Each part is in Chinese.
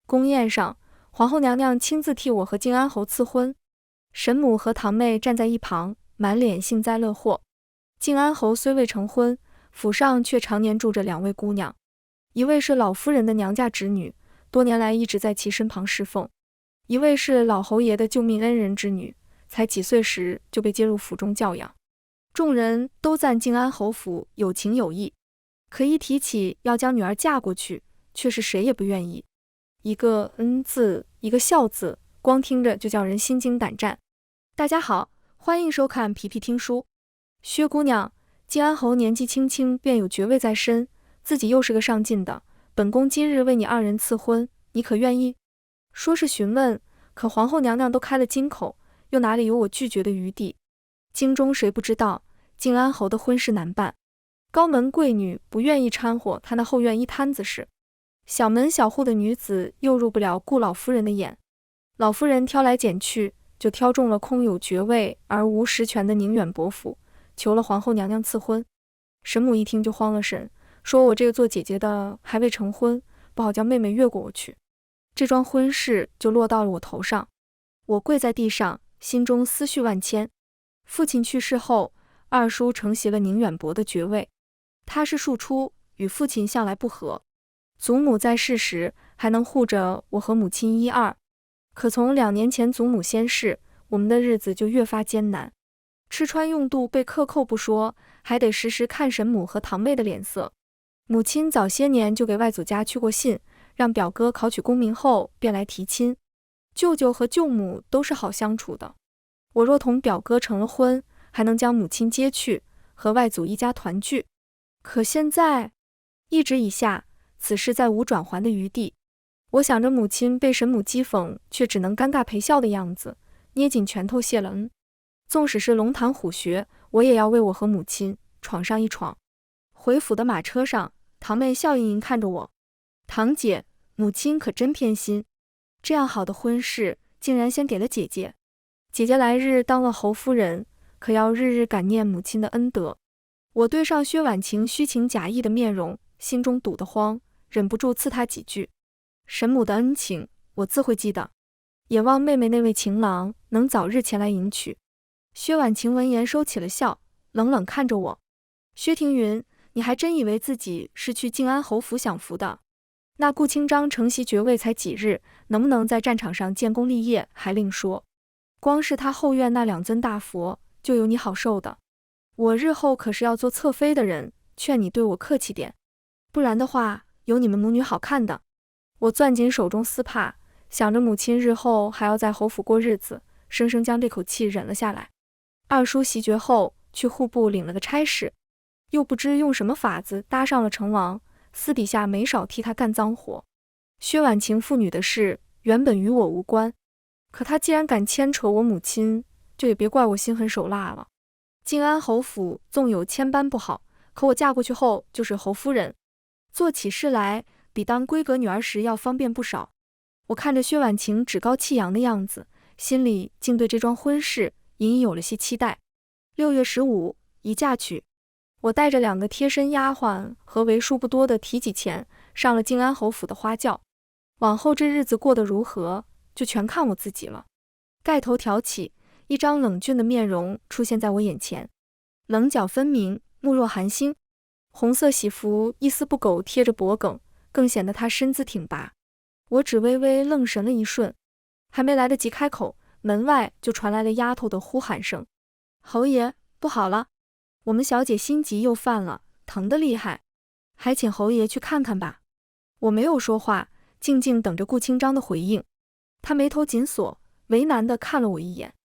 宫宴上，皇后娘娘亲自替我和靖安侯赐婚，神母和堂妹站在一旁，满脸幸灾乐祸。靖安侯虽未成婚，府上却常年住着2位姑娘，一位是老夫人的娘家侄女，多年来一直在其身旁侍奉；一位是老侯爷的救命恩人之女，才几岁时就被接入府中教养。众人都赞靖安侯府有情有义，可一提起要将女儿嫁过去，却是谁也不愿意。一个恩字，一个孝字，光听着就叫人心惊胆战。大家好，欢迎收看皮皮听书。薛姑娘，靖安侯年纪轻轻便有爵位在身，自己又是个上进的，本宫今日为你2人赐婚，你可愿意？说是询问，可皇后娘娘都开了金口，又哪里有我拒绝的余地？京中谁不知道靖安侯的婚事难办，高门贵女不愿意掺和他那后院一摊子事，小门小户的女子又入不了顾老夫人的眼。老夫人挑来拣去，就挑中了空有爵位而无实权的宁远伯府，求了皇后娘娘赐婚。神母一听就慌了神，说我这个做姐姐的还未成婚，不好叫妹妹越过我去。这桩婚事就落到了我头上。我跪在地上，心中思绪万千。父亲去世后，二叔承袭了宁远伯的爵位，他是庶出，与父亲向来不和。祖母在世时还能护着我和母亲1、2，可从2年前祖母先逝，我们的日子就越发艰难，吃穿用度被克扣不说，还得时时看神母和堂妹的脸色。母亲早些年就给外祖家去过信，让表哥考取功名后便来提亲。舅舅和舅母都是好相处的，我若同表哥成了婚，还能将母亲接去，和外祖一家团聚。可现在一指以下，此事再无转圜的余地。我想着母亲被神母讥讽，却只能尴尬陪笑的样子，捏紧拳头谢了恩。纵使是龙潭虎穴，我也要为我和母亲闯上一闯。回府的马车上，堂妹笑盈盈看着我，堂姐，母亲可真偏心，这样好的婚事竟然先给了姐姐。姐姐来日当了侯夫人，可要日日感念母亲的恩德。我对上薛婉晴虚情假意的面容，心中堵得慌，忍不住刺她几句。神母的恩情，我自会记得，也望妹妹那位情郎能早日前来迎娶。薛婉晴闻言收起了笑，冷冷看着我。薛庭云，你还真以为自己是去靖安侯府享福的？那顾清章承袭爵位才几日，能不能在战场上建功立业还另说，光是他后院那2尊大佛，就有你好受的。我日后可是要做侧妃的人，劝你对我客气点，不然的话，有你们母女好看的。我攥紧手中丝帕，想着母亲日后还要在侯府过日子，生生将这口气忍了下来。二叔袭爵后，去户部领了个差事，又不知用什么法子搭上了成王，私底下没少替他干脏活。薛婉晴父女的事原本与我无关，可他既然敢牵扯我母亲，就也别怪我心狠手辣了。靖安侯府纵有千般不好，可我嫁过去后就是侯夫人，做起事来比当闺阁女儿时要方便不少。我看着薛婉晴趾高气扬的样子，心里竟对这桩婚事隐隐有了些期待。6月15一嫁娶，我带着2个贴身丫鬟和为数不多的提己钱，上了靖安侯府的花轿。往后这日子过得如何，就全看我自己了。盖头挑起，一张冷峻的面容出现在我眼前，棱角分明，目若寒星。红色喜服一丝不苟贴着脖颈，更显得她身姿挺拔。我只微微愣神了一瞬，还没来得及开口，门外就传来了丫头的呼喊声：侯爷，不好了，我们小姐心急又犯了，疼得厉害，还请侯爷去看看吧。我没有说话，静静等着顾清章的回应。他眉头紧锁，为难地看了我一眼。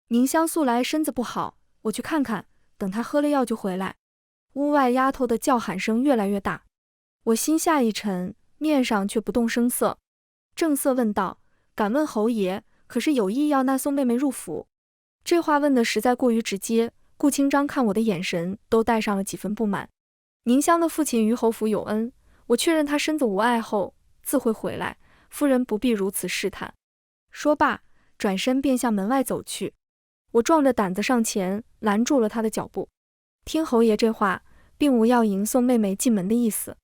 宁香素来身子不好，我去看看，等她喝了药就回来。屋外丫头的叫喊声越来越大，我心下一沉，面上却不动声色，正色问道：敢问侯爷，可是有意要那送妹妹入府？这话问得实在过于直接，顾清章看我的眼神都带上了几分不满。宁香的父亲于侯府有恩，我确认他身子无碍后，自会回来，夫人不必如此试探。说罢，转身便向门外走去。我壮着胆子上前拦住了他的脚步。听侯爷这话，并无要迎送妹妹进门的意思。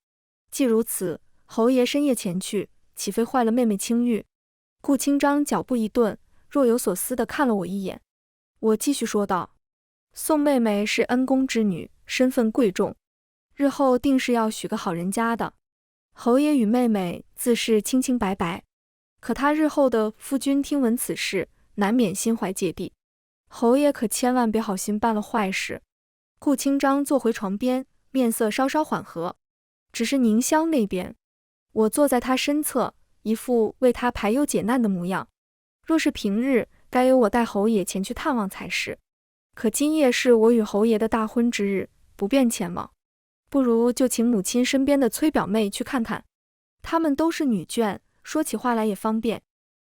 既如此，侯爷深夜前去，岂非坏了妹妹清誉？顾清章脚步一顿，若有所思地看了我一眼。我继续说道：宋妹妹是恩公之女，身份贵重，日后定是要许个好人家的。侯爷与妹妹自是清清白白，可他日后的夫君听闻此事，难免心怀芥蒂。侯爷可千万别好心办了坏事。顾清章坐回床边，面色稍稍缓和。只是宁香那边，我坐在他身侧，一副为他排忧解难的模样。若是平日，该由我带侯爷前去探望才是。可今夜是我与侯爷的大婚之日，不便前往，不如就请母亲身边的崔表妹去看看。她们都是女眷，说起话来也方便。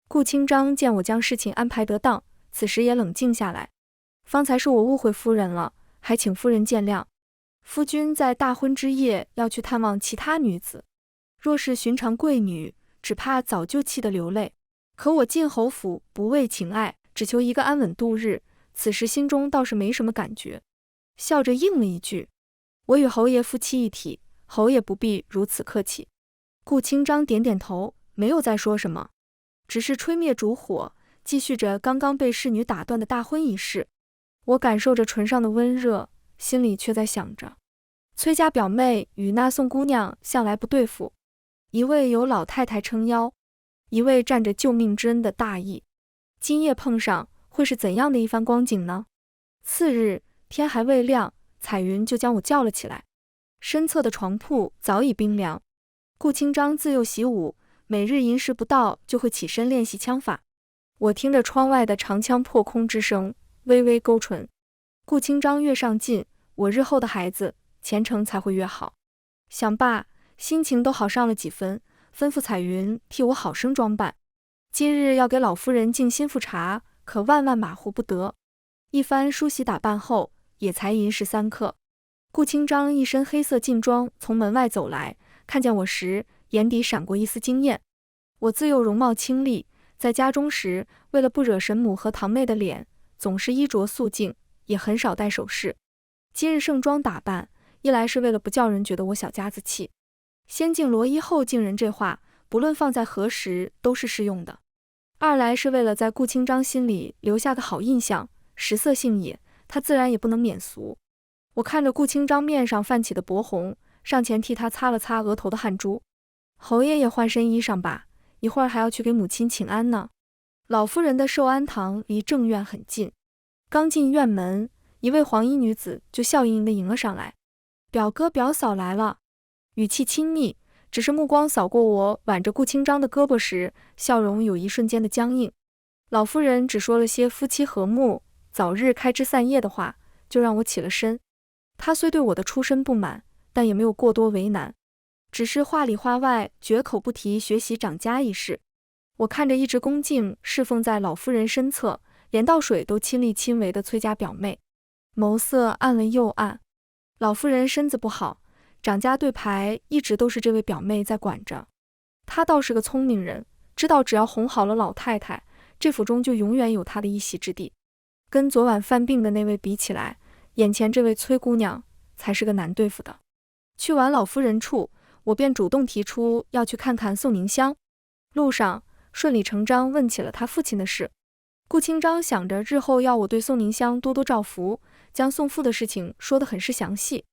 顾清章见我将事情安排得当，此时也冷静下来。方才是我误会夫人了，还请夫人见谅。夫君在大婚之夜要去探望其他女子，若是寻常贵女，只怕早就气得流泪。可我进侯府不为情爱，只求一个安稳度日，此时心中倒是没什么感觉，笑着应了一句：我与侯爷夫妻一体，侯爷不必如此客气。顾清章点点头，没有再说什么，只是吹灭烛火，继续着刚刚被侍女打断的大婚仪式。我感受着唇上的温热，心里却在想着，崔家表妹与那宋姑娘向来不对付，一位有老太太撑腰，一位占着救命之恩的大义，今夜碰上会是怎样的一番光景呢？次日天还未亮，彩云就将我叫了起来。身侧的床铺早已冰凉，顾清章自幼习武，每日寅时不到就会起身练习枪法。我听着窗外的长枪破空之声，微微勾唇。顾清章越上进，我日后的孩子前程才会越好。想罢，心情都好上了几分，吩咐彩云替我好生装扮。今日要给老夫人敬心腹茶，可万万马虎不得。一番梳洗打扮后，也才寅时3刻。顾清章一身黑色劲装从门外走来，看见我时，眼底闪过一丝惊艳。我自幼容貌清丽，在家中时，为了不惹神母和堂妹的脸，总是衣着素净，也很少戴首饰。今日盛装打扮，一来是为了不叫人觉得我小家子气，先敬罗衣后敬人这话，不论放在何时都是适用的；二来是为了在顾清章心里留下个好印象，食色性也，他自然也不能免俗。我看着顾清章面上泛起的薄红，上前替他擦了擦额头的汗珠。侯爷也换身衣裳吧，一会儿还要去给母亲请安呢。老夫人的寿安堂离正院很近，刚进院门，一位黄衣女子就笑盈盈地迎了上来。表哥表嫂来了，语气亲昵，只是目光扫过我挽着顾清章的胳膊时，笑容有一瞬间的僵硬。老夫人只说了些夫妻和睦，早日开枝散叶的话，就让我起了身。她虽对我的出身不满，但也没有过多为难，只是话里话外绝口不提学习长家一事。我看着一直恭敬侍奉在老夫人身侧，连倒水都亲力亲为的崔家表妹，眸色暗了又暗。老夫人身子不好，长家对牌一直都是这位表妹在管着。她倒是个聪明人，知道只要哄好了老太太，这府中就永远有她的一席之地。跟昨晚犯病的那位比起来，眼前这位崔姑娘才是个难对付的。去完老夫人处，我便主动提出要去看看宋宁香。路上顺理成章问起了他父亲的事。顾清章想着日后要我对宋宁香多多照拂，将宋父的事情说得很是详细。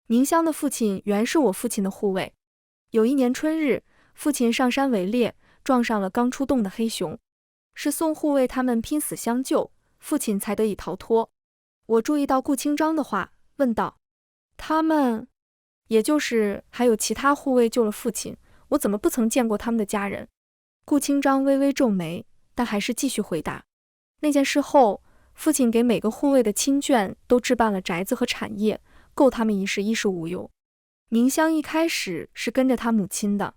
宁香的父亲原是我父亲的护卫，有一年春日，父亲上山围猎，撞上了刚出洞的黑熊，是宋护卫他们拼死相救，父亲才得以逃脱。我注意到顾清章的话，问道：他们，也就是还有其他护卫救了父亲，我怎么不曾见过他们的家人？顾清章微微皱眉，但还是继续回答：那件事后，父亲给每个护卫的亲眷都置办了宅子和产业，够他们一世衣食无忧。宁香一开始是跟着他母亲的，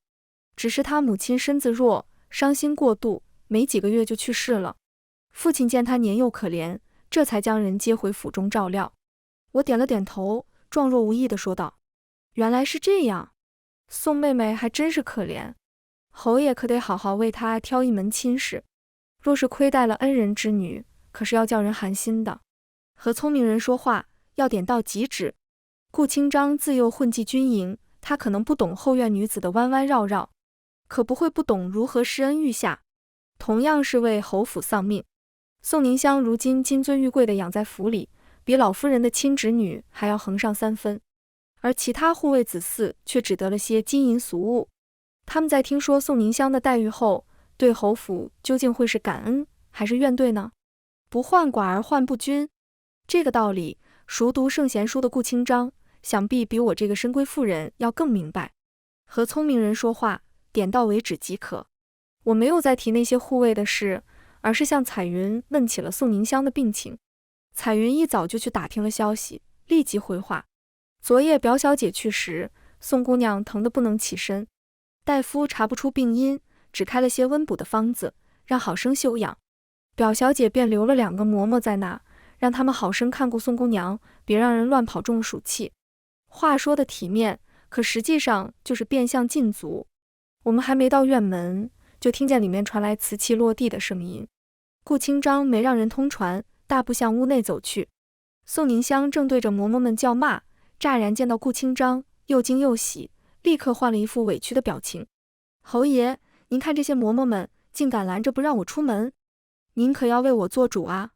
只是他母亲身子弱，伤心过度，没几个月就去世了。父亲见他年幼可怜，这才将人接回府中照料。我点了点头，状若无意地说道：原来是这样，宋妹妹还真是可怜，侯爷可得好好为她挑一门亲事。若是亏待了恩人之女，可是要叫人寒心的。和聪明人说话要点到即止。顾清章自幼混迹军营，他可能不懂后院女子的弯弯绕绕。可不会不懂如何施恩育下。同样是为侯府丧命，宋宁香如今金尊玉贵地养在府里，比老夫人的亲侄女还要横上3分，而其他护卫子嗣却只得了些金银俗物。他们在听说宋宁香的待遇后，对侯府究竟会是感恩还是怨怼呢？不患寡而患不均，这个道理，熟读圣贤书的顾清章想必比我这个深闺妇人要更明白。和聪明人说话，点到为止即可。我没有再提那些护卫的事，而是向彩云问起了宋宁香的病情。彩云一早就去打听了消息，立即回话：昨夜表小姐去时，宋姑娘疼得不能起身，大夫查不出病因，只开了些温补的方子，让好生休养。表小姐便留了2个嬷嬷在那，让他们好生看顾宋姑娘，别让人乱跑中了暑气。话说的体面，可实际上就是变相禁足。我们还没到院门，就听见里面传来瓷器落地的声音。顾清章没让人通传，大步向屋内走去。宋宁香正对着嬷嬷们叫骂，乍然见到顾清章，又惊又喜，立刻换了一副委屈的表情。侯爷，您看这些嬷嬷们竟敢拦着不让我出门，您可要为我做主啊！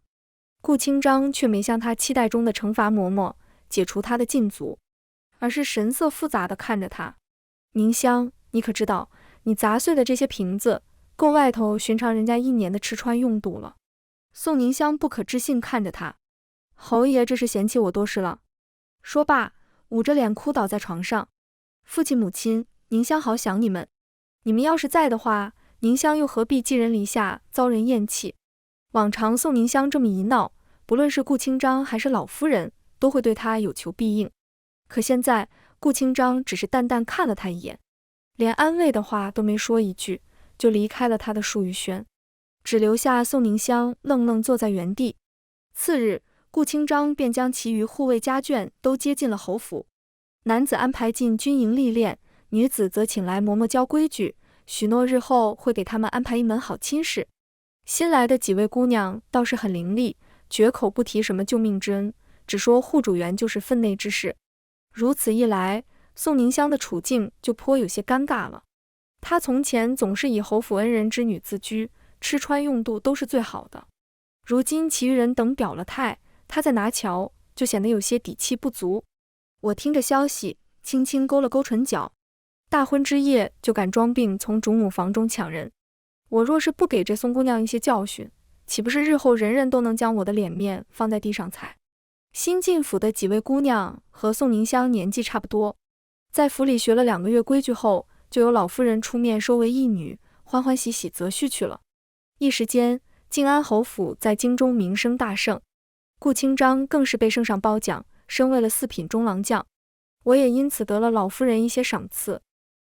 顾清章却没像他期待中的惩罚嬷嬷，解除他的禁足，而是神色复杂地看着他。宁香，你可知道，你砸碎的这些瓶子，够外头寻常人家1年的吃穿用度了。宋宁香不可置信看着他，侯爷这是嫌弃我多事了。说罢，捂着脸哭倒在床上。父亲母亲，宁香好想你们，你们要是在的话，宁香又何必寄人篱下，遭人厌弃。往常宋宁香这么一闹，不论是顾清章还是老夫人，都会对他有求必应。可现在顾清章只是淡淡看了他一眼，连安慰的话都没说一句，就离开了他的树玉轩，只留下宋宁香愣愣坐在原地。次日，顾清章便将其余护卫家眷都接进了侯府，男子安排进军营历练，女子则请来嬷嬷教规矩，许诺日后会给他们安排一门好亲事。新来的几位姑娘倒是很伶俐，绝口不提什么救命之恩，只说护主员就是分内之事。如此一来，宋宁香的处境就颇有些尴尬了。她从前总是以侯府恩人之女自居，吃穿用度都是最好的，如今其余人等表了态，她在拿瞧，就显得有些底气不足。我听着消息，轻轻勾了勾唇角，大婚之夜就敢装病从主母房中抢人，我若是不给这宋姑娘一些教训，岂不是日后人人都能将我的脸面放在地上踩？新进府的几位姑娘和宋宁香年纪差不多，在府里学了2个月规矩后，就由老夫人出面收为义女，欢欢喜喜择婿去了。一时间，靖安侯府在京中名声大盛，顾清章更是被升上褒奖，升为了4品中郎将。我也因此得了老夫人一些赏赐。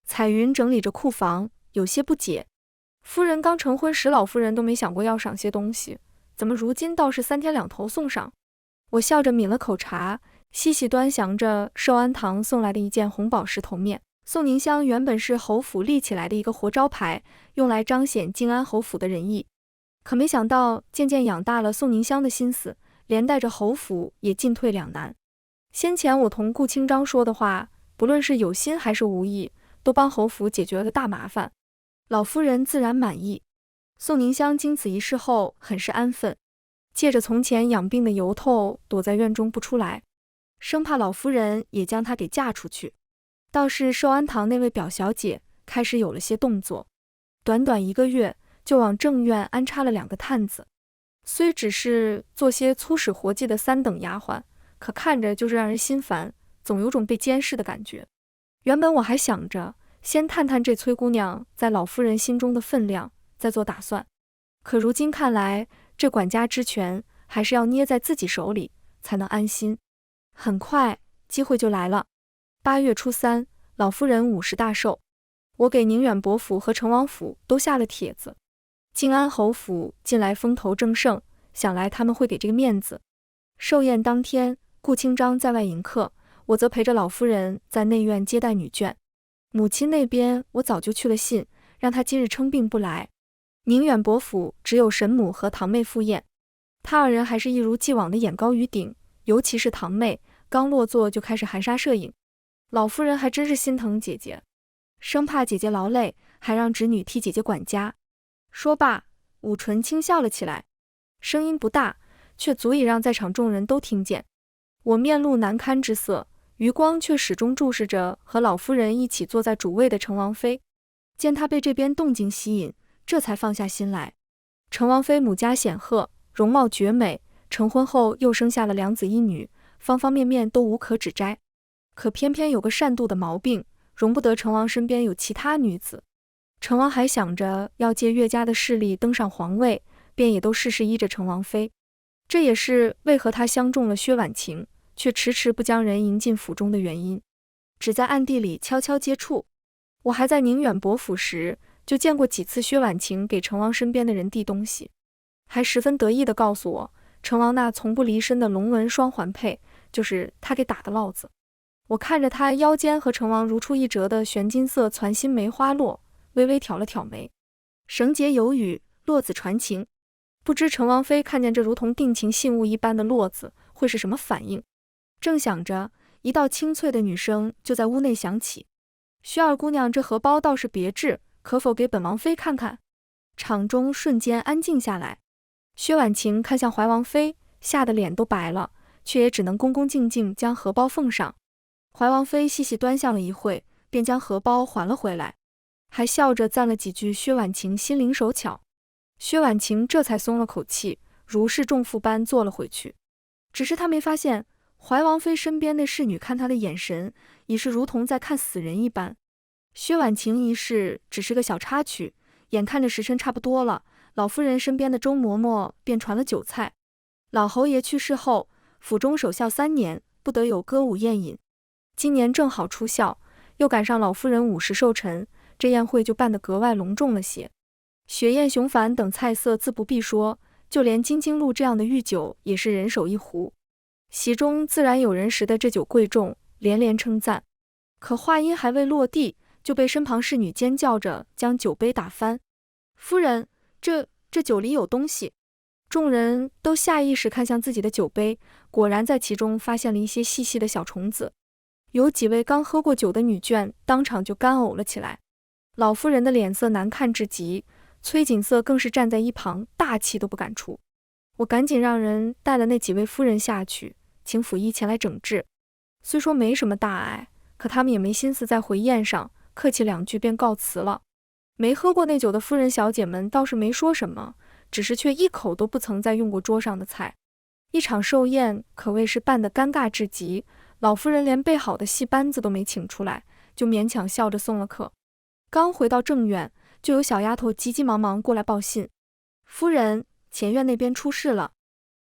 彩云整理着库房，有些不解，夫人刚成婚时，老夫人都没想过要赏些东西，怎么如今倒是3天2头送上？我笑着抿了口茶，细细端详着寿安堂送来的一件红宝石头面。宋宁香原本是侯府立起来的一个活招牌，用来彰显靖安侯府的仁义，可没想到渐渐养大了宋宁香的心思，连带着侯府也进退两难。先前我同顾清章说的话，不论是有心还是无意，都帮侯府解决了大麻烦，老夫人自然满意。宋宁香经此一事后很是安分，借着从前养病的由头，躲在院中不出来，生怕老夫人也将她给嫁出去。倒是寿安堂那位表小姐开始有了些动作，短短1个月就往正院安插了2个探子，虽只是做些粗使活计的3等丫鬟，可看着就是让人心烦，总有种被监视的感觉。原本我还想着先探探这崔姑娘在老夫人心中的分量，再做打算，可如今看来，这管家之权还是要捏在自己手里才能安心。很快机会就来了。8月初3，老夫人50大寿，我给宁远伯府和成王府都下了帖子。靖安侯府近来风头正盛，想来他们会给这个面子。寿宴当天，顾清章在外迎客，我则陪着老夫人在内院接待女眷。母亲那边我早就去了信，让她今日称病不来。宁远伯府只有神母和堂妹赴宴，他2人还是一如既往的眼高于顶，尤其是堂妹，刚落座就开始含沙射影。老夫人还真是心疼姐姐，生怕姐姐劳累，还让侄女替姐姐管家。说罢，武唇轻笑了起来，声音不大，却足以让在场众人都听见。我面露难堪之色，余光却始终注视着和老夫人一起坐在主位的程王妃。见她被这边动静吸引，这才放下心来。程王妃母家显赫，容貌绝美，成婚后又生下了2子1女，方方面面都无可指摘。可偏偏有个善妒的毛病，容不得成王身边有其他女子。成王还想着要借岳家的势力登上皇位，便也都事事依着成王妃。这也是为何他相中了薛婉晴，却迟迟不将人迎进府中的原因，只在暗地里悄悄接触。我还在宁远伯府时，就见过几次薛婉晴给成王身边的人递东西，还十分得意地告诉我，成王那从不离身的龙纹双环佩，就是他给打的烙子。我看着他腰间和成王如出一辙的玄金色攒心梅花络，微微挑了挑眉。绳结有语，络子传情。不知成王妃看见这如同定情信物一般的络子，会是什么反应？正想着，一道清脆的女声就在屋内响起：“薛二姑娘，这荷包倒是别致，可否给本王妃看看？”场中瞬间安静下来。薛婉晴看向怀王妃，吓得脸都白了，却也只能恭恭敬敬将荷包奉上。怀王妃细细端详了一会，便将荷包还了回来，还笑着赞了几句薛婉晴心灵手巧。薛婉晴这才松了口气，如释重负般坐了回去。只是她没发现，怀王妃身边那侍女看她的眼神，已是如同在看死人一般。薛婉晴一事只是个小插曲，眼看着时辰差不多了，老夫人身边的周嬷嬷便传了酒菜。老侯爷去世后，府中守孝3年，不得有歌舞宴饮。今年正好出孝，又赶上老夫人50寿辰，这宴会就办得格外隆重了些。雪燕雄矾等菜色自不必说，就连金睛鹿这样的御酒也是人手1壶。席中自然有人识得这酒贵重，连连称赞。可话音还未落地，就被身旁侍女尖叫着将酒杯打翻。夫人，这酒里有东西。众人都下意识看向自己的酒杯，果然在其中发现了一些细细的小虫子。有几位刚喝过酒的女眷当场就干呕了起来。老夫人的脸色难看至极，崔锦瑟更是站在一旁，大气都不敢出。我赶紧让人带了那几位夫人下去，请府医前来诊治。虽说没什么大碍，可他们也没心思再回宴上，客气2句便告辞了。没喝过那酒的夫人小姐们倒是没说什么，只是却一口都不曾再用过桌上的菜。一场寿宴可谓是办得尴尬至极，老夫人连备好的戏班子都没请出来，就勉强笑着送了客。刚回到正院，就有小丫头急急忙忙过来报信：“夫人，前院那边出事了。”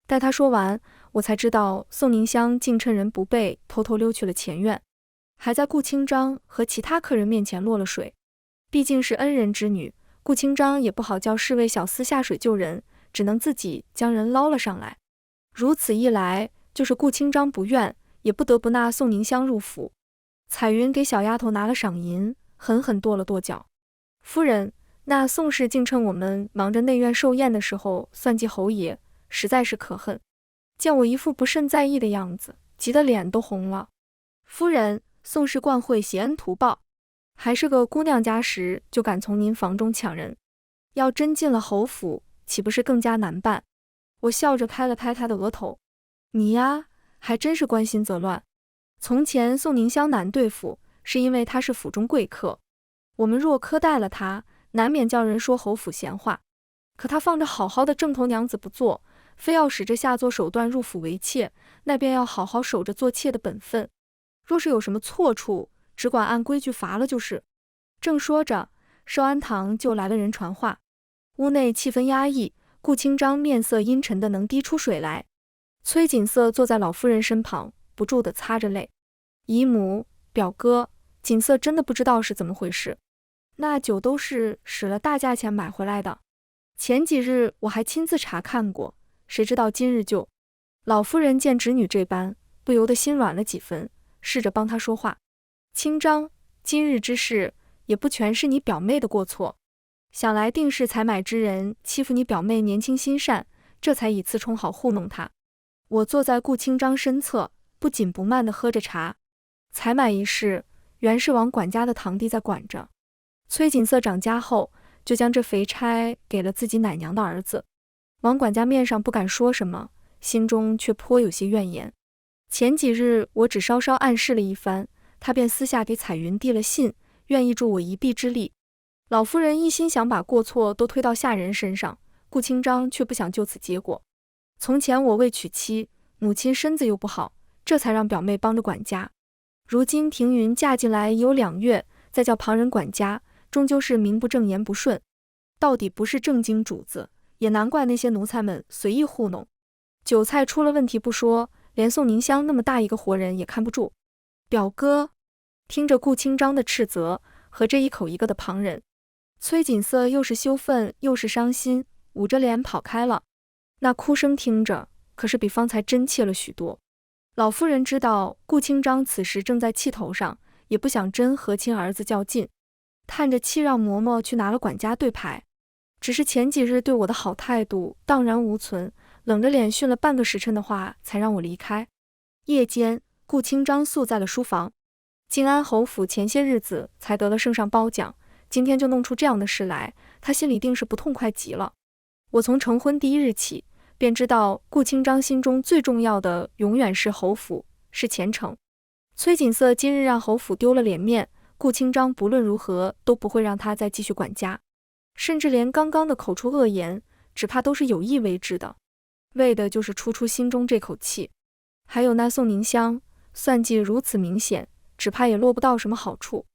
待她说完，我才知道宋宁香竟趁人不备，偷偷溜去了前院，还在顾清章和其他客人面前落了水。毕竟是恩人之女，顾清章也不好叫侍卫小厮下水救人，只能自己将人捞了上来。如此一来，就是顾清章不愿，也不得不纳宋宁香入府。彩云给小丫头拿了赏银，狠狠跺了跺脚：“夫人，那宋氏竟趁我们忙着内院寿宴的时候算计侯爷，实在是可恨。”见我一副不甚在意的样子，急得脸都红了。夫人，宋氏惯会挟恩图报，还是个姑娘家时就敢从您房中抢人，要真进了侯府，岂不是更加难办？我笑着拍了拍她的额头：“你呀，还真是关心则乱。从前宋宁香难对付，是因为她是府中贵客，我们若苛待了她，难免叫人说侯府闲话。可她放着好好的正头娘子不做，非要使这下作手段入府为妾，那便要好好守着做妾的本分。若是有什么错处，只管按规矩罚了就是。”正说着，寿安堂就来了人传话。屋内气氛压抑，顾清章面色阴沉的能滴出水来。崔锦瑟坐在老夫人身旁，不住地擦着泪。姨母、表哥，锦瑟真的不知道是怎么回事。那酒都是使了大价钱买回来的，前几日我还亲自查看过，谁知道今日就……老夫人见侄女这般，不由得心软了几分，试着帮她说话：“清章，今日之事也不全是你表妹的过错，想来定是采买之人欺负你表妹年轻心善，这才以次充好糊弄她。”我坐在顾清章身侧，不紧不慢地喝着茶。采买一事原是王管家的堂弟在管着，崔锦瑟长家后，就将这肥差给了自己奶娘的儿子。王管家面上不敢说什么，心中却颇有些怨言。前几日我只稍稍暗示了一番，他便私下给彩云递了信，愿意助我一臂之力。老夫人一心想把过错都推到下人身上，顾清章却不想就此结果。从前我未娶妻，母亲身子又不好，这才让表妹帮着管家。如今庭云嫁进来有2月，再叫旁人管家，终究是名不正言不顺，到底不是正经主子，也难怪那些奴才们随意糊弄。韭菜出了问题不说，连宋宁香那么大一个活人也看不住。表哥，听着顾清章的斥责和这一口一个的旁人，崔锦瑟又是羞愤又是伤心，捂着脸跑开了。那哭声听着可是比方才真切了许多。老夫人知道顾清章此时正在气头上，也不想真和亲儿子较劲，叹着气让嬷嬷去拿了管家对牌。只是前几日对我的好态度荡然无存，冷着脸训了半个时辰的话才让我离开。夜间，顾清章宿在了书房。晋安侯府前些日子才得了圣上褒奖，今天就弄出这样的事来，他心里定是不痛快极了。我从成婚第一日起，便知道顾清章心中最重要的永远是侯府，是前程。崔锦瑟今日让侯府丢了脸面，顾清章不论如何都不会让他再继续管家，甚至连刚刚的口出恶言，只怕都是有意为之的，为的就是出心中这口气。还有那宋宁香，算计如此明显，只怕也落不到什么好处。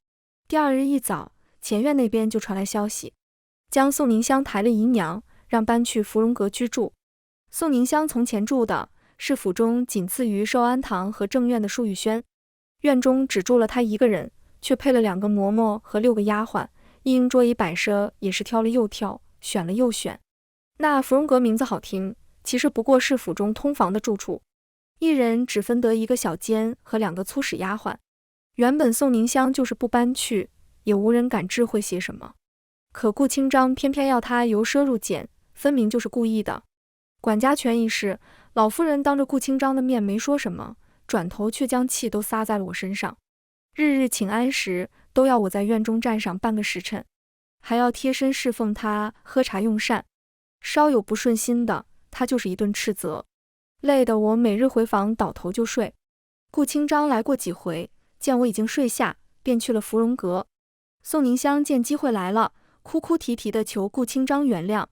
第二日一早，前院那边就传来消息，将宋宁香抬了姨娘，让搬去芙蓉阁居住。宋宁香从前住的是府中仅次于寿安堂和正院的舒玉轩，院中只住了她一个人，却配了2个嬷嬷和6个丫鬟，一应桌椅摆设也是挑了又挑，选了又选。那芙蓉阁名字好听，其实不过是府中通房的住处，一人只分得1个小监和2个粗使丫鬟。原本宋宁香就是不搬去，也无人敢智慧些什么，可顾清章偏偏要她由奢入俭，分明就是故意的。管家权一事，老夫人当着顾清章的面没说什么，转头却将气都撒在了我身上。日日请安时，都要我在院中站上半个时辰，还要贴身侍奉他喝茶用膳，稍有不顺心的，他就是一顿斥责，累得我每日回房倒头就睡。顾清章来过几回，见我已经睡下，便去了芙蓉阁。宋宁香见机会来了，哭哭啼啼地求顾清章原谅，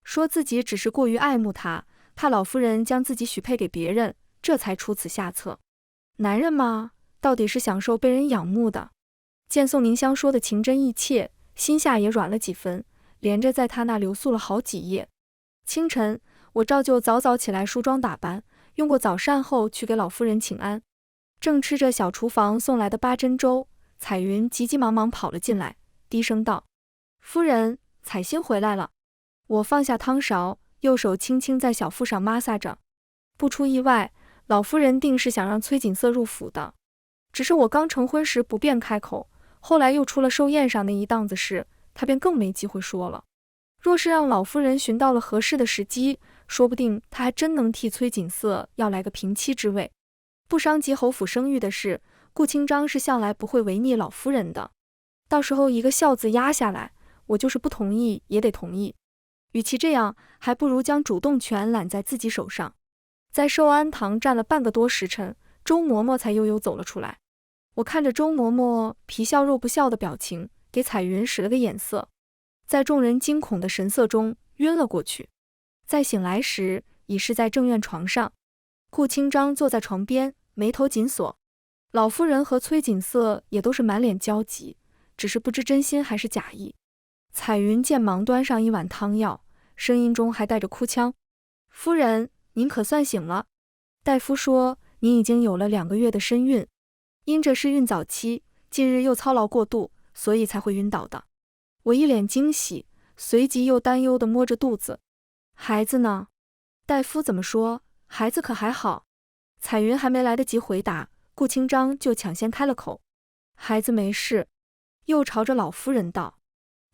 说自己只是过于爱慕他，怕老夫人将自己许配给别人，这才出此下策。男人嘛，到底是享受被人仰慕的。见宋宁香说的情真意切，心下也软了几分，连着在他那留宿了好几夜。清晨，我照旧早早起来梳妆打扮，用过早膳后去给老夫人请安。正吃着小厨房送来的8珍粥，彩云急急忙忙跑了进来，低声道：“夫人，彩欣回来了。”我放下汤勺，右手轻轻在小腹上抹撒着。不出意外，老夫人定是想让崔锦瑟入府的，只是我刚成婚时不便开口，后来又出了寿宴上那一档子事，她便更没机会说了。若是让老夫人寻到了合适的时机，说不定她还真能替崔锦瑟要来个平妻之位。不伤及侯府声誉的事，顾清章是向来不会违逆老夫人的。到时候一个孝字压下来，我就是不同意也得同意。与其这样，还不如将主动权揽在自己手上。在寿安堂站了半个多时辰，周嬷嬷才悠悠走了出来。我看着周嬷嬷皮笑肉不笑的表情，给彩云使了个眼色，在众人惊恐的神色中晕了过去。再醒来时，已是在正院床上。顾清章坐在床边，眉头紧锁。老夫人和崔锦瑟也都是满脸焦急，只是不知真心还是假意。彩云见忙端上一碗汤药，声音中还带着哭腔：“夫人，您可算醒了。大夫说您已经有了2个月的身孕，因着是孕早期，近日又操劳过度，所以才会晕倒的。”我一脸惊喜，随即又担忧地摸着肚子。孩子呢？大夫怎么说？孩子可还好？彩云还没来得及回答，顾清章就抢先开了口：“孩子没事。”又朝着老夫人道：“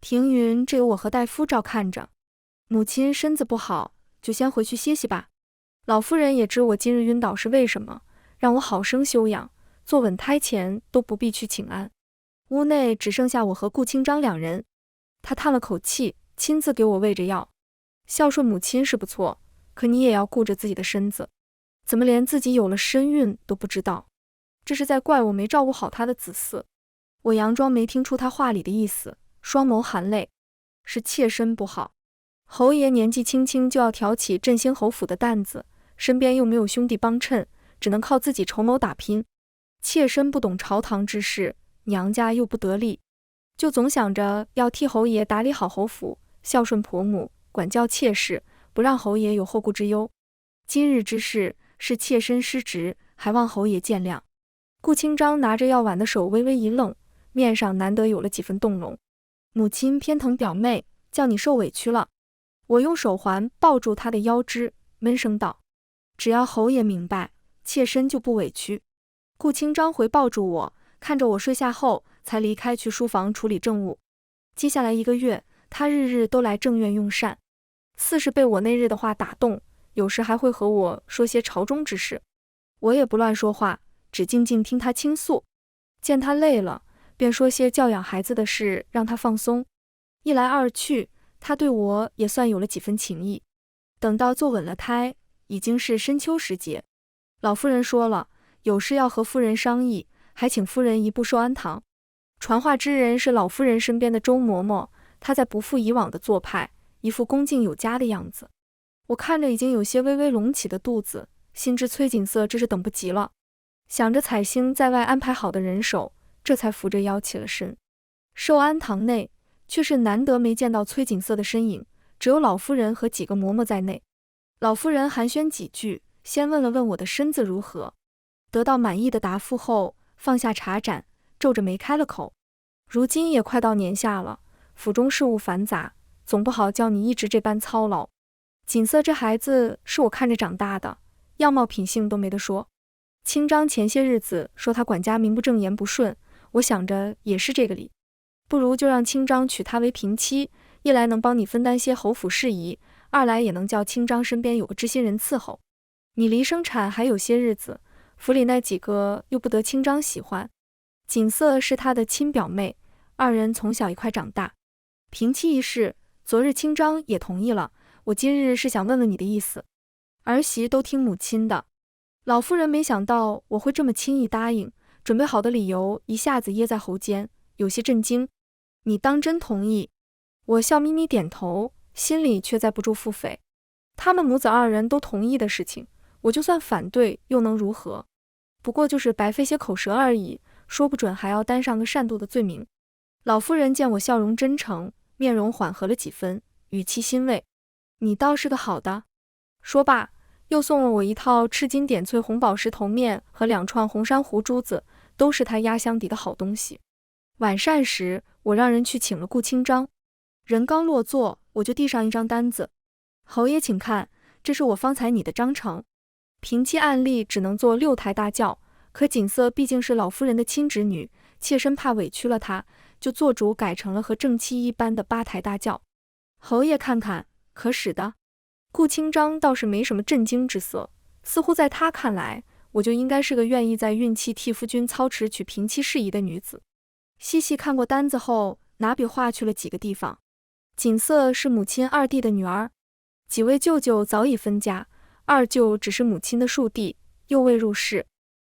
庭云这有我和大夫照看着，母亲身子不好，就先回去歇息吧。老夫人也知我今日晕倒是为什么，让我好生休养，坐稳胎前都不必去请安。”屋内只剩下我和顾清章两人。他叹了口气，亲自给我喂着药。孝顺母亲是不错，可你也要顾着自己的身子。怎么连自己有了身孕都不知道？这是在怪我没照顾好他的子嗣。我佯装没听出他话里的意思，双眸含泪。是妾身不好。侯爷年纪轻轻就要挑起振兴侯府的担子，身边又没有兄弟帮衬，只能靠自己筹谋打拼。妾身不懂朝堂之事，娘家又不得力，就总想着要替侯爷打理好侯府，孝顺婆母，管教妾室，不让侯爷有后顾之忧。今日之事是妾身失职，还望侯爷见谅。顾清章拿着药碗的手微微一愣，面上难得有了几分动容。母亲偏疼表妹，叫你受委屈了。我用手环抱住他的腰肢，闷声道：只要侯爷明白，妾身就不委屈。顾清章回抱住我，看着我睡下后，才离开去书房处理政务。接下来1个月，他日日都来正院用膳，似是被我那日的话打动，有时还会和我说些朝中之事。我也不乱说话，只静静听他倾诉。见他累了，便说些教养孩子的事，让他放松。一来二去，他对我也算有了几分情意。等到坐稳了胎，已经是深秋时节。老夫人说了，有事要和夫人商议，还请夫人移步寿安堂。传话之人是老夫人身边的周嬷嬷，她在不复以往的做派，一副恭敬有加的样子。我看着已经有些微微隆起的肚子，心知崔景色这是等不及了。想着彩星在外安排好的人手，这才扶着腰起了身。寿安堂内却是难得没见到崔景色的身影，只有老夫人和几个嬷嬷在内。老夫人寒暄几句，先问了问我的身子如何，得到满意的答复后，放下茶盏，皱着眉开了口：如今也快到年下了，府中事务繁杂，总不好叫你一直这般操劳。锦瑟这孩子是我看着长大的，样貌品性都没得说。清章前些日子说他管家名不正言不顺，我想着也是这个理，不如就让清章娶她为平妻，一来能帮你分担些侯府事宜，二来也能叫清章身边有个知心人伺候。你离生产还有些日子，府里那几个又不得清章喜欢。锦瑟是他的亲表妹，二人从小一块长大。平妻一事，昨日清章也同意了，我今日是想问问你的意思。儿媳都听母亲的。老夫人没想到我会这么轻易答应，准备好的理由一下子噎在喉间，有些震惊。你当真同意？我笑眯眯点头，心里却在不住腹诽。他们母子二人都同意的事情，我就算反对又能如何？不过就是白费些口舌而已，说不准还要担上个擅妒的罪名。老夫人见我笑容真诚，面容缓和了几分，语气欣慰：你倒是个好的。说罢，又送了我一套赤金点翠红宝石头面和2串红珊瑚珠子，都是他压箱底的好东西。晚膳时，我让人去请了顾清章。人刚落座，我就递上一张单子：侯爷请看，这是我方才拟的章程。平妻按例只能做6抬大轿，可锦瑟毕竟是老夫人的亲侄女，妾身怕委屈了她，就做主改成了和正妻一般的8抬大轿。侯爷看看，可使的？顾清章倒是没什么震惊之色，似乎在他看来，我就应该是个愿意在孕期替夫君操持娶平妻事宜的女子。细细看过单子后，拿笔画去了几个地方。锦瑟是母亲2弟的女儿，几位舅舅早已分家，二舅只是母亲的庶弟，又未入仕。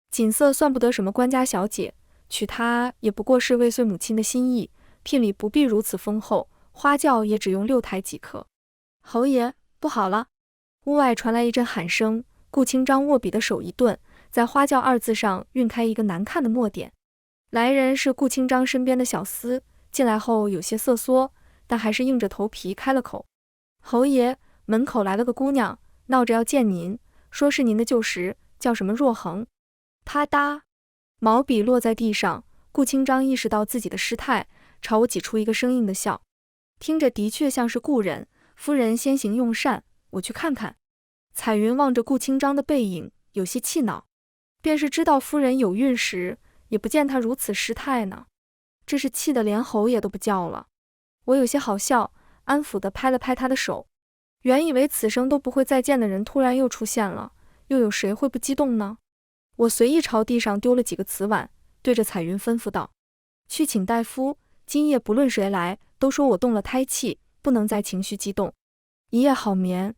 锦瑟算不得什么官家小姐，娶她也不过是未遂母亲的心意，聘礼不必如此丰厚，花轿也只用6抬即可。侯爷，不好了！屋外传来一阵喊声，顾清章握笔的手一顿，在花轿2字上晕开一个难看的墨点。来人是顾清章身边的小厮，进来后有些瑟缩，但还是硬着头皮开了口：侯爷，门口来了个姑娘，闹着要见您，说是您的旧识，叫什么若恒。啪嗒，毛笔落在地上，顾清章意识到自己的失态，朝我挤出一个生硬的笑，听着的确像是故人。夫人先行用膳，我去看看。彩云望着顾清章的背影，有些气恼，便是知道夫人有孕时，也不见她如此失态呢。这是气得连侯爷都不叫了。我有些好笑，安抚地拍了拍他的手。原以为此生都不会再见的人突然又出现了，又有谁会不激动呢？我随意朝地上丢了几个瓷碗，对着彩云吩咐道：去请大夫，今夜不论谁来，都说我动了胎气，不能再情绪激动。一夜好眠。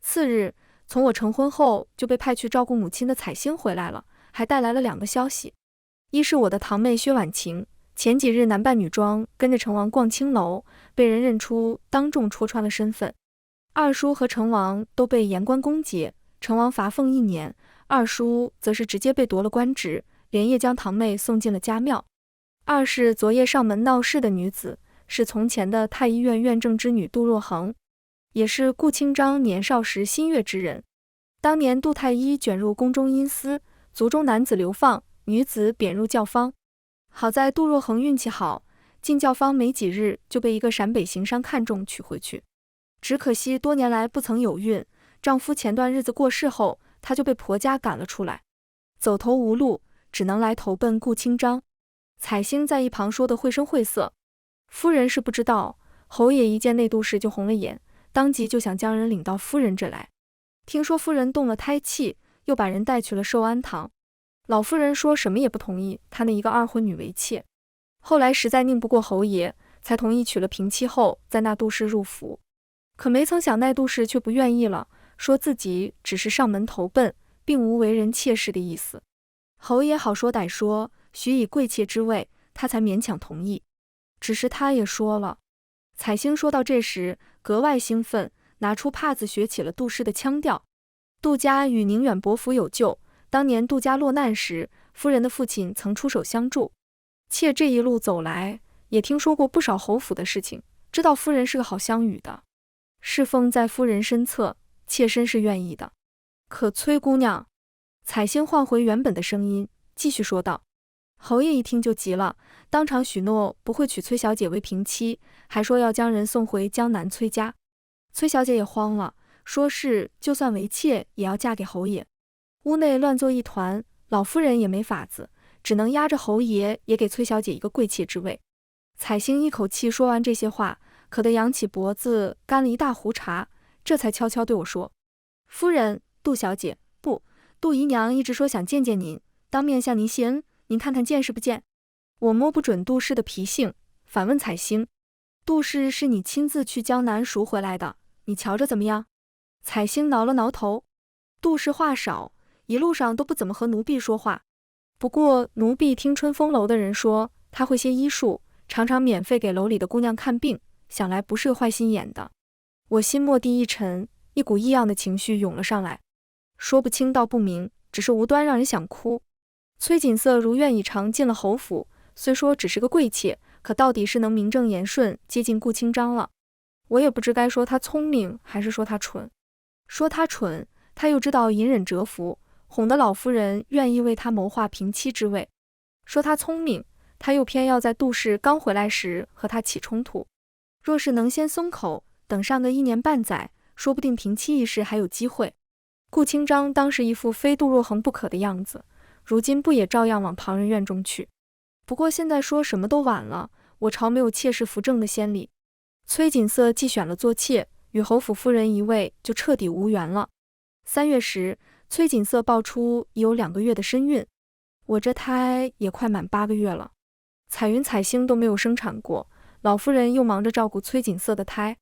次日，从我成婚后就被派去照顾母亲的彩星回来了，还带来了2个消息。一是我的堂妹薛婉晴，前几日男扮女装跟着成王逛青楼，被人认出，当众戳穿了身份。二叔和成王都被言官攻讦，成王罚俸1年，二叔则是直接被夺了官职，连夜将堂妹送进了家庙。二是昨夜上门闹事的女子，是从前的太医院院正之女杜若衡，也是顾清章年少时心悦之人。当年杜太医卷入宫中阴私，族中男子流放，女子贬入教坊。好在杜若衡运气好，进教坊没几日就被一个陕北行商看中娶回去。只可惜多年来不曾有孕，丈夫前段日子过世后，她就被婆家赶了出来，走投无路，只能来投奔顾清章。彩星在一旁说得绘声绘色，夫人是不知道，侯爷一见那杜氏就红了眼，当即就想将人领到夫人这来。听说夫人动了胎气，又把人带去了寿安堂。老夫人说什么也不同意她那一个二婚女为妾，后来实在拧不过侯爷，才同意娶了平妻后再纳杜氏入府。可没曾想那杜氏却不愿意了，说自己只是上门投奔，并无为人妾室的意思。侯爷好说歹说，许以贵妾之位，他才勉强同意。只是他也说了。彩星说到这时格外兴奋，拿出帕子学起了杜氏的腔调。杜家与宁远伯府有旧，当年杜家落难时，夫人的父亲曾出手相助。妾这一路走来，也听说过不少侯府的事情，知道夫人是个好相与的，侍奉在夫人身侧，妾身是愿意的。可崔姑娘，彩星换回原本的声音，继续说道。侯爷一听就急了，当场许诺不会娶崔小姐为平妻，还说要将人送回江南崔家。崔小姐也慌了，说是就算为妾也要嫁给侯爷。屋内乱作一团，老夫人也没法子，只能压着侯爷也给崔小姐一个贵妾之位。彩星一口气说完这些话，可得扬起脖子干了一大壶茶，这才悄悄对我说：夫人，杜小姐，不，杜姨娘一直说想见见您，当面向您谢恩，您看看见是不见？我摸不准杜氏的脾性，反问彩星：杜氏是你亲自去江南赎回来的，你瞧着怎么样？彩星挠了挠头。杜氏话少，一路上都不怎么和奴婢说话。不过奴婢听春风楼的人说，他会些医术，常常免费给楼里的姑娘看病，想来不是个坏心眼的。我心蓦地一沉，一股异样的情绪涌了上来，说不清道不明，只是无端让人想哭。崔锦瑟如愿以偿进了侯府，虽说只是个贵妾，可到底是能名正言顺接近顾清章了。我也不知该说他聪明还是说他蠢。说他蠢，他又知道隐忍蛰伏，哄得老夫人愿意为他谋划平妻之位；说他聪明，他又偏要在杜氏刚回来时和他起冲突。若是能先松口，等上个1年半载，说不定平妻一事还有机会。顾清章当时一副非杜若衡不可的样子，如今不也照样往旁人院中去？不过现在说什么都晚了，我朝没有妾室扶正的先例。崔锦瑟既选了做妾，与侯府夫人一位就彻底无缘了。3月时，崔锦瑟爆出已有2个月的身孕，我这胎也快满8个月了。彩云、彩星都没有生产过，老夫人又忙着照顾崔锦瑟的胎，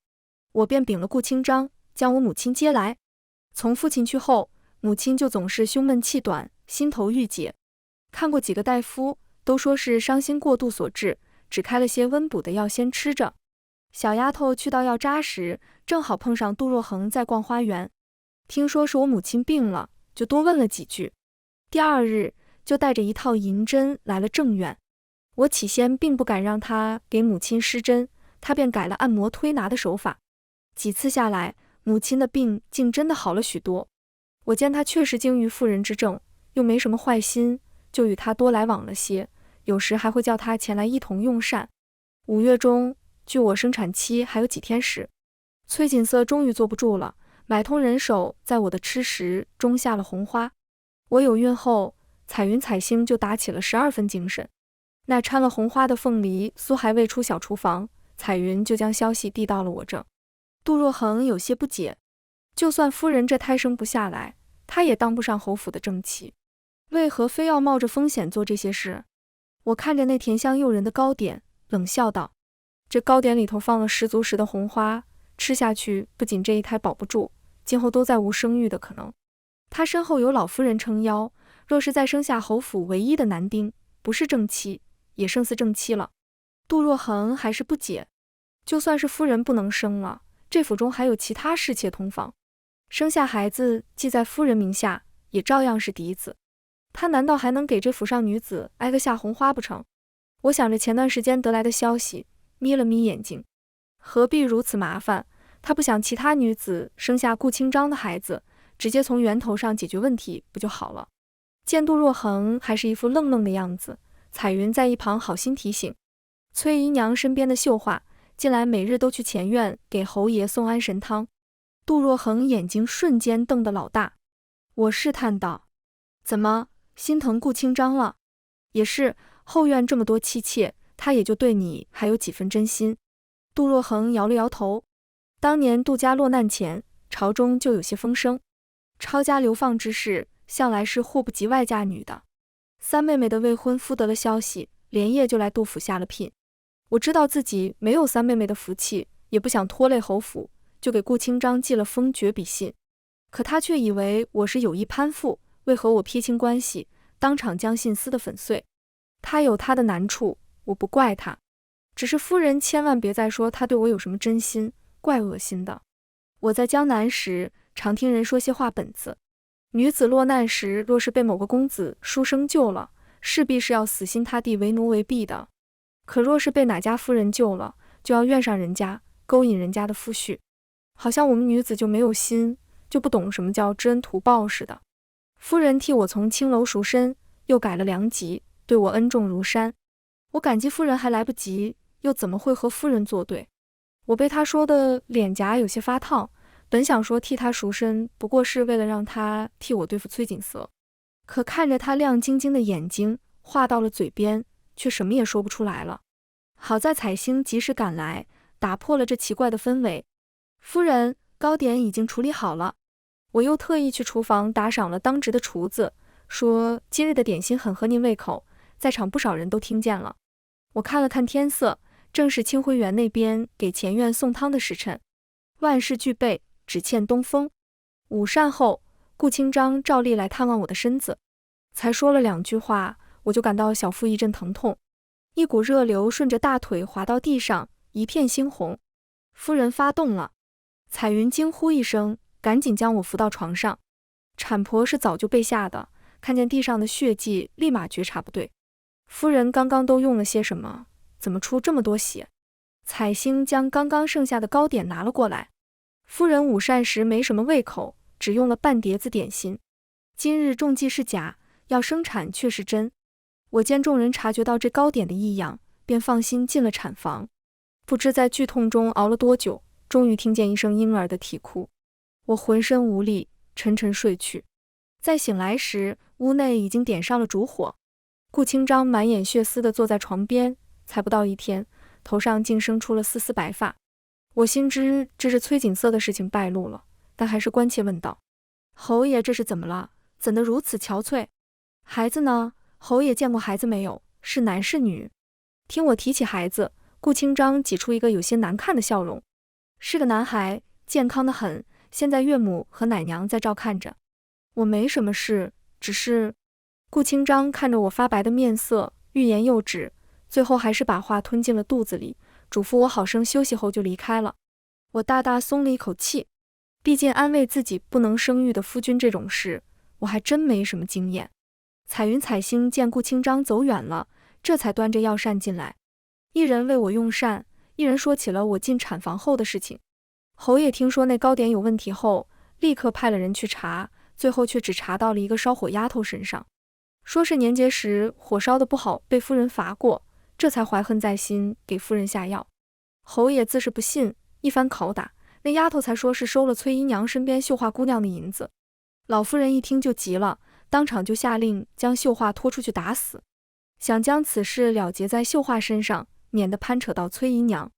我便禀了顾清章，将我母亲接来。从父亲去后，母亲就总是胸闷气短，心头郁结。看过几个大夫，都说是伤心过度所致，只开了些温补的药先吃着。小丫头去到药渣时，正好碰上杜若衡在逛花园，听说是我母亲病了，就多问了几句。第2日就带着一套银针来了正院。我起先并不敢让她给母亲施针，她便改了按摩推拿的手法。几次下来，母亲的病竟真的好了许多。我见她确实精于妇人之政，又没什么坏心，就与她多来往了些，有时还会叫她前来一同用膳。5月中，距我生产期还有几天时，崔锦瑟终于坐不住了，买通人手在我的吃食中下了红花。我有孕后，彩云、彩星就打起了12分精神。那掺了红花的凤梨酥还未出小厨房，彩云就将消息递到了我这。杜若衡有些不解，就算夫人这胎生不下来，她也当不上侯府的正妻，为何非要冒着风险做这些事？我看着那甜香诱人的糕点，冷笑道：“这糕点里头放了10足10的红花，吃下去不仅这一胎保不住，今后都再无生育的可能。他身后有老夫人撑腰，若是再生下侯府唯一的男丁，不是正妻，也胜似正妻了。”杜若恒还是不解，就算是夫人不能生了，这府中还有其他侍妾同房，生下孩子记在夫人名下，也照样是嫡子。他难道还能给这府上女子挨个下红花不成？我想着前段时间得来的消息，眯了眯眼睛。何必如此麻烦？他不想其他女子生下顾清章的孩子，直接从源头上解决问题不就好了？见杜若恒还是一副愣愣的样子，彩云在一旁好心提醒。崔姨娘身边的绣花近来每日都去前院给侯爷送安神汤。杜若恒眼睛瞬间瞪得老大。我试探道：“怎么心疼顾清章了？也是，后院这么多妻妾，他也就对你还有几分真心。”杜若恒摇了摇头。当年杜家落难前，朝中就有些风声，抄家流放之事向来是祸不及外嫁女的。三妹妹的未婚夫得了消息，连夜就来杜府下了聘。我知道自己没有三妹妹的福气，也不想拖累侯府，就给顾清章寄了封绝笔信。可他却以为我是有意攀附，为和我撇清关系，当场将信撕得粉碎。他有他的难处，我不怪他，只是夫人千万别再说他对我有什么真心，怪恶心的。我在江南时常听人说些话本子，女子落难时若是被某个公子书生救了，势必是要死心塌地为奴为婢的。可若是被哪家夫人救了，就要怨上人家，勾引人家的夫婿，好像我们女子就没有心，就不懂什么叫知恩图报似的。夫人替我从青楼赎身，又改了良籍，对我恩重如山。我感激夫人还来不及，又怎么会和夫人作对？我被她说的脸颊有些发烫，本想说替她赎身，不过是为了让她替我对付崔锦瑟，可看着她亮晶晶的眼睛，话到了嘴边，却什么也说不出来了。好在彩星及时赶来，打破了这奇怪的氛围。夫人，糕点已经处理好了。我又特意去厨房打赏了当值的厨子，说今日的点心很合您胃口，在场不少人都听见了。我看了看天色，正是清辉园那边给前院送汤的时辰，万事俱备，只欠东风。午膳后，顾清章照例来探望我的身子，才说了2句话，我就感到小腹一阵疼痛，一股热流顺着大腿滑到地上，一片猩红。夫人发动了。彩云惊呼一声，赶紧将我扶到床上。产婆是早就备下的，看见地上的血迹，立马觉察不对。夫人刚刚都用了些什么？怎么出这么多血？彩星将刚刚剩下的糕点拿了过来。夫人午膳时没什么胃口，只用了半碟子点心。今日中计是假，要生产却是真。我见众人察觉到这糕点的异样，便放心进了产房。不知在剧痛中熬了多久，终于听见一声婴儿的啼哭。我浑身无力，沉沉睡去。再醒来时，屋内已经点上了烛火。顾清章满眼血丝地坐在床边，才不到1天，头上竟生出了丝丝白发。我心知这是崔锦瑟的事情败露了，但还是关切问道：“侯爷这是怎么了？怎得如此憔悴？孩子呢？侯爷见过孩子没有？是男是女？”听我提起孩子，顾清章挤出一个有些难看的笑容：“是个男孩，健康得很，现在岳母和奶娘在照看着。我没什么事，只是……”顾清章看着我发白的面色，欲言又止，最后还是把话吞进了肚子里，嘱咐我好生休息后就离开了。我大大松了一口气，毕竟安慰自己不能生育的夫君这种事，我还真没什么经验。彩云、彩星见顾清章走远了，这才端着药膳进来，一人为我用膳，一人说起了我进产房后的事情。侯爷听说那糕点有问题后，立刻派了人去查，最后却只查到了一个烧火丫头身上，说是年节时火烧的不好，被夫人罚过，这才怀恨在心，给夫人下药。侯爷自是不信，一番拷打，那丫头才说是收了崔姨娘身边绣花姑娘的银子。老夫人一听就急了，当场就下令将绣花拖出去打死，想将此事了结在绣花身上，免得攀扯到崔姨娘。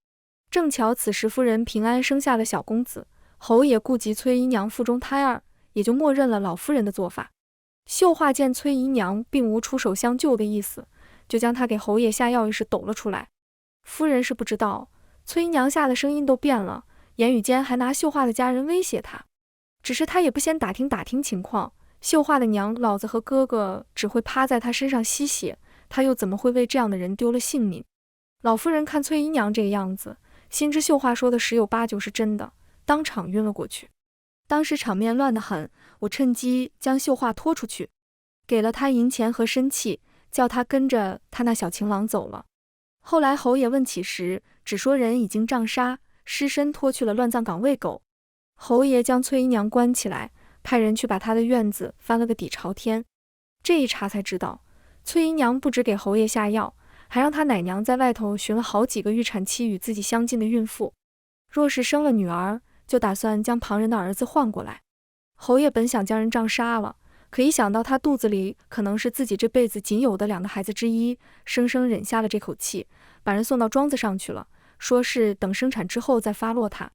正巧此时夫人平安生下了小公子，侯爷顾及崔姨娘腹中胎儿，也就默认了老夫人的做法。绣花见崔姨娘并无出手相救的意思，就将他给侯爷下药一事抖了出来。夫人是不知道，崔姨娘吓得声音都变了，言语间还拿绣画的家人威胁他。只是他也不先打听情况，绣画的娘老子和哥哥只会趴在他身上吸血，他又怎么会为这样的人丢了性命？老夫人看崔姨娘这个样子，心知绣画说的10有8九是真的，当场晕了过去。当时场面乱得很，我趁机将绣画拖出去，给了他银钱和身契，叫他跟着他那小情郎走了。后来侯爷问起时，只说人已经杖杀，尸身拖去了乱葬岗喂狗。侯爷将崔姨娘关起来，派人去把他的院子翻了个底朝天。这一查才知道，崔姨娘不只给侯爷下药，还让他奶娘在外头寻了好几个预产期与自己相近的孕妇，若是生了女儿，就打算将旁人的儿子换过来。侯爷本想将人杖杀了，可一想到他肚子里可能是自己这辈子仅有的2个孩子之一，生生忍下了这口气，把人送到庄子上去了，说是等生产之后再发落他。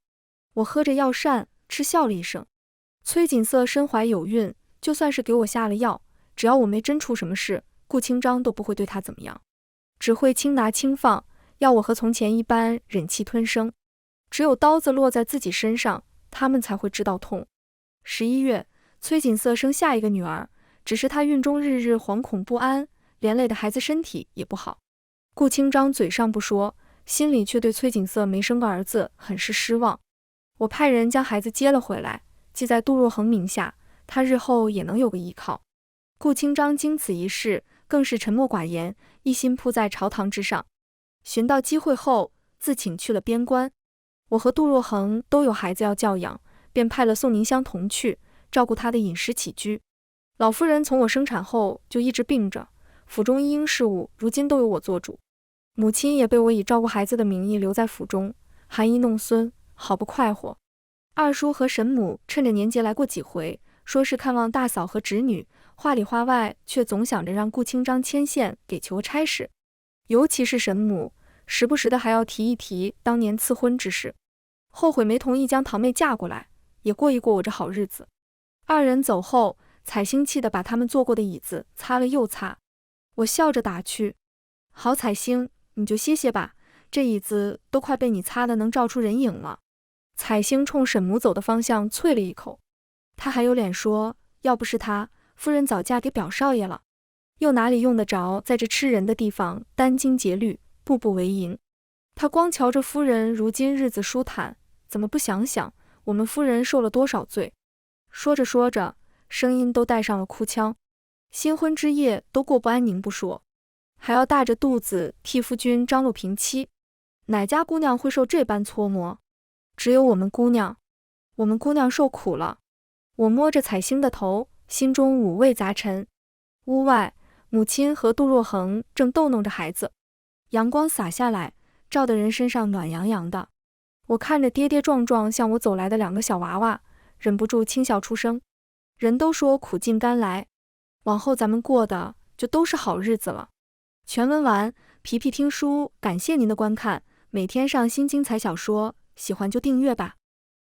我喝着药膳，嗤笑了一声。崔锦瑟身怀有孕，就算是给我下了药，只要我没真出什么事，顾清章都不会对他怎么样，只会轻拿轻放，要我和从前一般忍气吞声。只有刀子落在自己身上，他们才会知道痛。11月，崔锦瑟生下一个女儿，只是她孕中日日惶恐不安，连累的孩子身体也不好。顾清章嘴上不说，心里却对崔锦瑟没生个儿子很是失望。我派人将孩子接了回来，记在杜若恒名下，他日后也能有个依靠。顾清章经此一事，更是沉默寡言，一心扑在朝堂之上。寻到机会后，自请去了边关。我和杜若恒都有孩子要教养，便派了宋宁香同去，照顾他的饮食起居。老夫人从我生产后就一直病着，府中一应事务如今都由我做主。母亲也被我以照顾孩子的名义留在府中，含饴弄孙，好不快活。二叔和沈母趁着年节来过几回，说是看望大嫂和侄女，话里话外却总想着让顾清章牵线给求差事。尤其是沈母，时不时的还要提一提当年赐婚之事，后悔没同意将堂妹嫁过来，也过一过我这好日子。二人走后，彩星气的把他们坐过的椅子擦了又擦。我笑着打趣：好彩星，你就歇歇吧，这椅子都快被你擦得能照出人影了。彩星冲沈母走的方向啐了一口，他还有脸说要不是他，夫人早嫁给表少爷了，又哪里用得着在这吃人的地方殚精竭虑，步步为营。他光瞧着夫人如今日子舒坦，怎么不想想我们夫人受了多少罪？说着说着，声音都带上了哭腔。新婚之夜都过不安宁不说，还要大着肚子替夫君张罗平妻，哪家姑娘会受这般搓磨？只有我们姑娘受苦了。我摸着彩星的头，心中五味杂陈。屋外，母亲和杜若恒正逗弄着孩子，阳光洒下来，照得人身上暖洋洋的。我看着跌跌撞撞向我走来的2个小娃娃，忍不住轻笑出声。人都说苦尽甘来，往后咱们过的就都是好日子了。全文完，皮皮听书，感谢您的观看，每天上新精彩小说，喜欢就订阅吧。